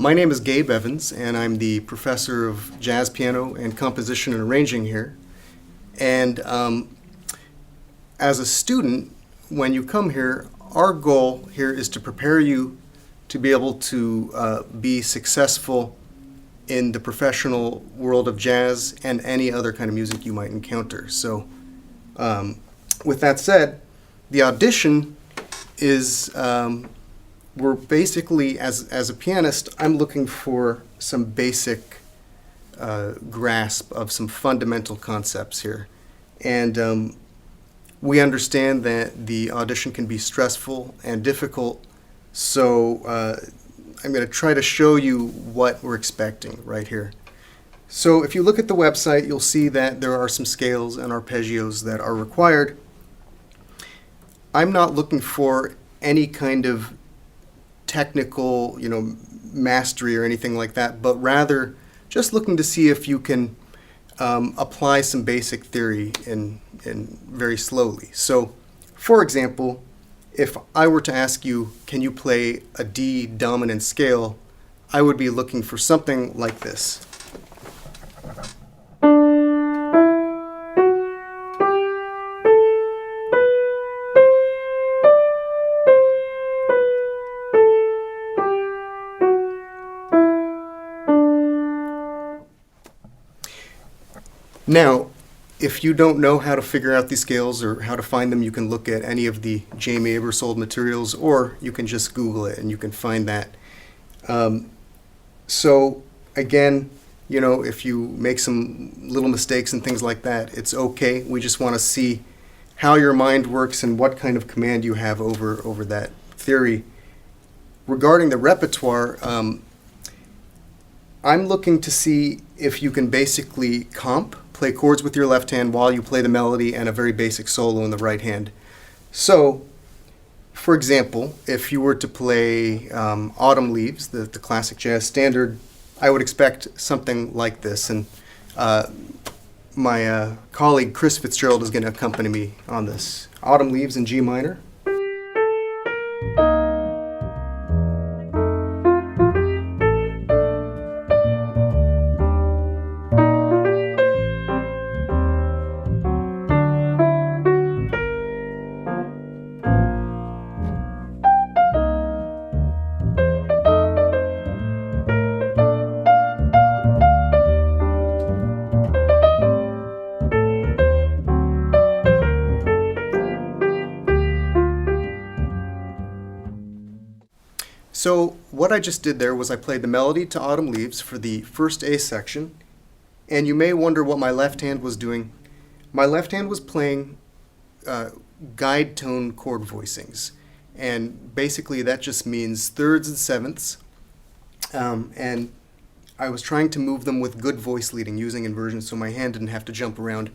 My name is Gabe Evans, and I'm the professor of jazz piano and composition and arranging here. And as a student, when you come here, our goal here is to prepare you to be able to be successful in the professional world of jazz and any other kind of music you might encounter. So with that said, the audition is, we're basically, as a pianist, I'm looking for some basic grasp of some fundamental concepts here. And we understand that the audition can be stressful and difficult, so I'm going to try to show you what we're expecting right here. So if you look at the website, you'll see that there are some scales and arpeggios that are required. I'm not looking for any kind of technical, mastery or anything like that, but rather just looking to see if you can apply some basic theory in very slowly. So, for example, if I were to ask you, can you play a D dominant scale, I would be looking for something like this. Now, if you don't know how to figure out these scales or how to find them, you can look at any of the Jamey Aebersold materials, or you can just Google it and you can find that. So again, if you make some little mistakes and things like that, it's okay. We just want to see how your mind works and what kind of command you have over that theory. Regarding the repertoire, I'm looking to see if you can basically play chords with your left hand while you play the melody and a very basic solo in the right hand. So, for example, if you were to play Autumn Leaves, the classic jazz standard, I would expect something like this. And my colleague Chris Fitzgerald is going to accompany me on this. Autumn Leaves in G minor. So what I just did there was I played the melody to Autumn Leaves for the first A section, and you may wonder what my left hand was doing. My left hand was playing guide tone chord voicings, and basically that just means thirds and sevenths, and I was trying to move them with good voice leading using inversion so my hand didn't have to jump around.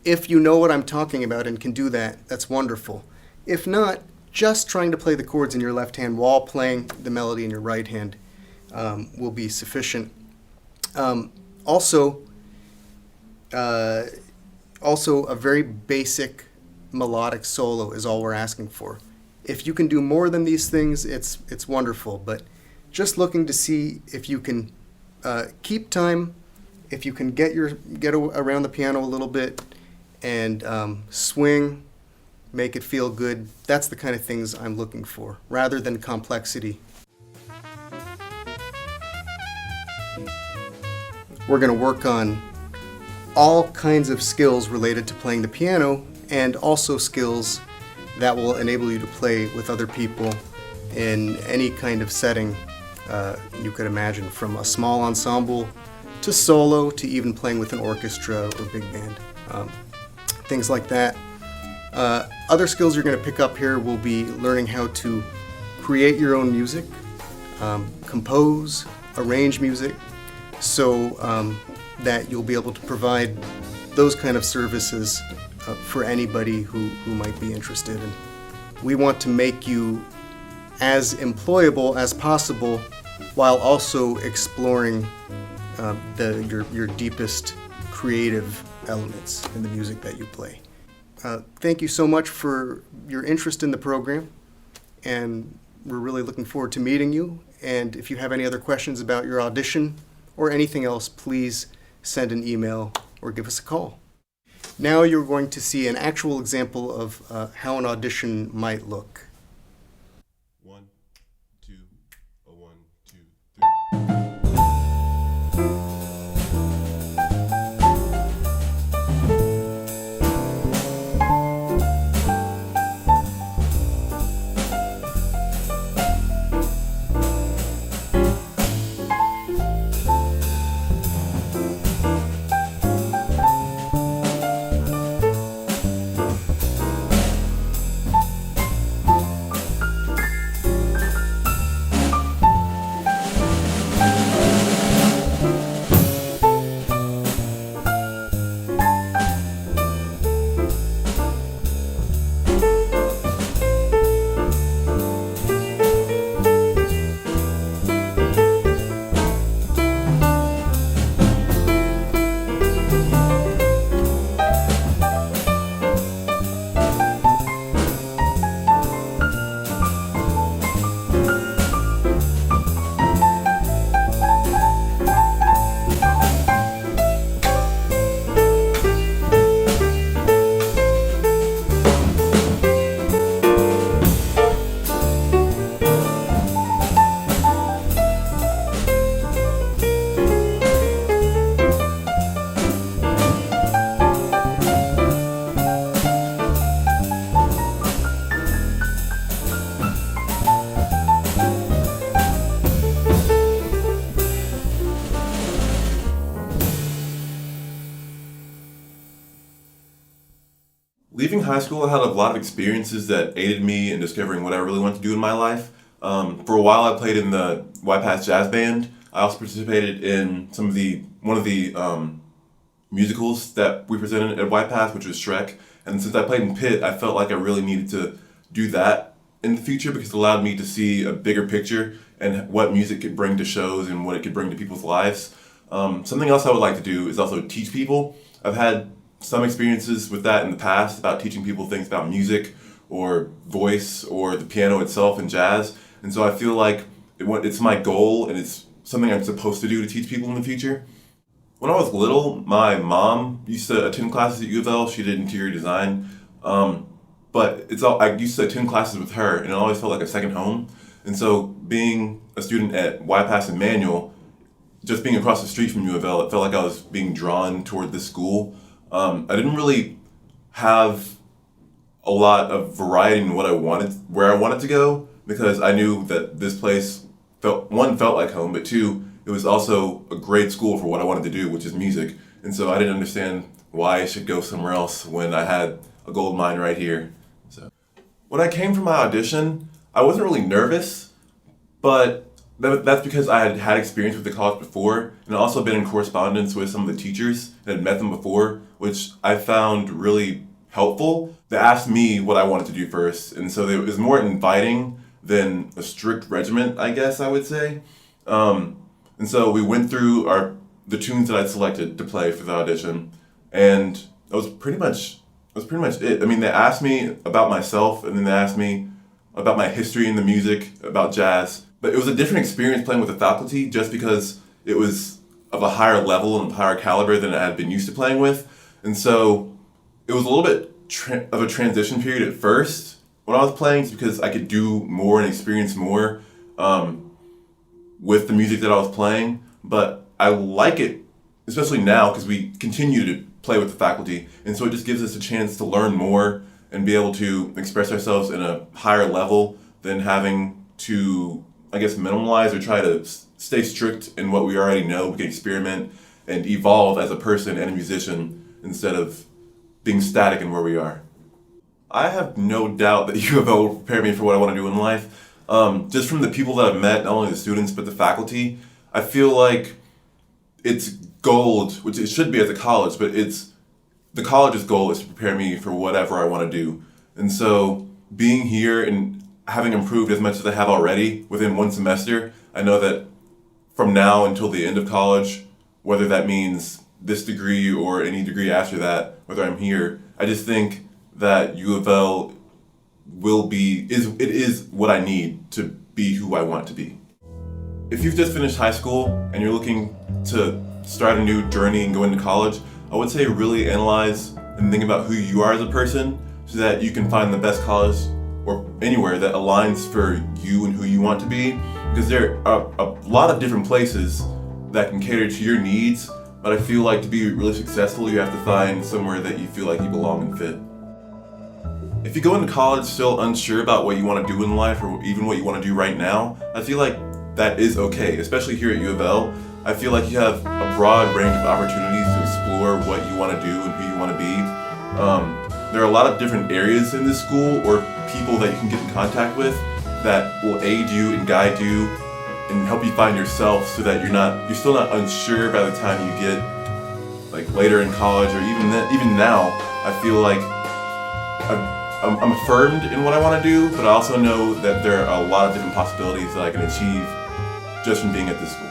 If you know what I'm talking about and can do that, that's wonderful. If not, just trying to play the chords in your left hand while playing the melody in your right hand will be sufficient. Also, a very basic melodic solo is all we're asking for. If you can do more than these things, it's wonderful, but just looking to see if you can keep time, if you can get around the piano a little bit and swing, make it feel good. That's the kind of things I'm looking for, rather than complexity. We're going to work on all kinds of skills related to playing the piano, and also skills that will enable you to play with other people in any kind of setting you could imagine, from a small ensemble to solo to even playing with an orchestra or big band. Things like that. Other skills you're going to pick up here will be learning how to create your own music, compose, arrange music, so that you'll be able to provide those kind of services for anybody who might be interested. And we want to make you as employable as possible while also exploring your deepest creative elements in the music that you play. Thank you so much for your interest in the program, and we're really looking forward to meeting you And if you have any other questions about your audition or anything else, please send an email or give us a call. Now you're going to see an actual example of how an audition might look. 1, 2, 1, 2, 3. Leaving high school, I had a lot of experiences that aided me in discovering what I really wanted to do in my life. For a while, I played in the YPass Jazz Band. I also participated in one of the musicals that we presented at YPass, which was Shrek. And since I played in Pitt, I felt like I really needed to do that in the future because it allowed me to see a bigger picture and what music could bring to shows and what it could bring to people's lives. Something else I would like to do is also teach people. I've had some experiences with that in the past about teaching people things about music or voice or the piano itself and jazz. And so I feel like it's my goal and it's something I'm supposed to do to teach people in the future. When I was little, my mom used to attend classes at U of L. She did interior design. But I used to attend classes with her and it always felt like a second home. And so being a student at YPass and Manual, just being across the street from U of L, it felt like I was being drawn toward this school. I didn't really have a lot of variety in where I wanted to go, because I knew that this place felt like home, but two, it was also a great school for what I wanted to do, which is music. And so I didn't understand why I should go somewhere else when I had a gold mine right here. So when I came for my audition, I wasn't really nervous, but that's because I had had experience with the college before and also been in correspondence with some of the teachers and had met them before, which I found really helpful. They asked me what I wanted to do first, and so it was more inviting than a strict regiment, I guess I would say. And so we went through the tunes that I'd selected to play for the audition, and that was pretty much it. I mean, they asked me about myself, and then they asked me about my history in the music, about jazz. But it was a different experience playing with the faculty just because it was of a higher level and higher caliber than I had been used to playing with. And so it was a little bit of a transition period at first when I was playing, just because I could do more and experience more with the music that I was playing. But I like it, especially now, because we continue to play with the faculty. And so it just gives us a chance to learn more and be able to express ourselves in a higher level than having to, I guess, minimalize or try to stay strict in what we already know. We can experiment and evolve as a person and a musician instead of being static in where we are. I have no doubt that U of L will prepare me for what I want to do in life. Just from the people that I've met, not only the students but the faculty, I feel like it's gold, which it should be at the college, but the college's goal is to prepare me for whatever I want to do. And so being here and having improved as much as I have already within one semester, I know that from now until the end of college, whether that means this degree or any degree after that, whether I'm here, I just think that U of L is what I need to be who I want to be. if you've just finished high school and you're looking to start a new journey and go into college, I would say really analyze and think about who you are as a person so that you can find the best college or anywhere that aligns for you and who you want to be. Because there are a lot of different places that can cater to your needs, but I feel like to be really successful, you have to find somewhere that you feel like you belong and fit. If you go into college still unsure about what you want to do in life or even what you want to do right now, I feel like that is okay, especially here at U of L. I feel like you have a broad range of opportunities to explore what you want to do and who you want to be. There are a lot of different areas in this school or people that you can get in contact with that will aid you and guide you and help you find yourself so that you're still not unsure by the time you get like later in college or even now. I feel like I'm affirmed in what I want to do, but I also know that there are a lot of different possibilities that I can achieve just from being at this school.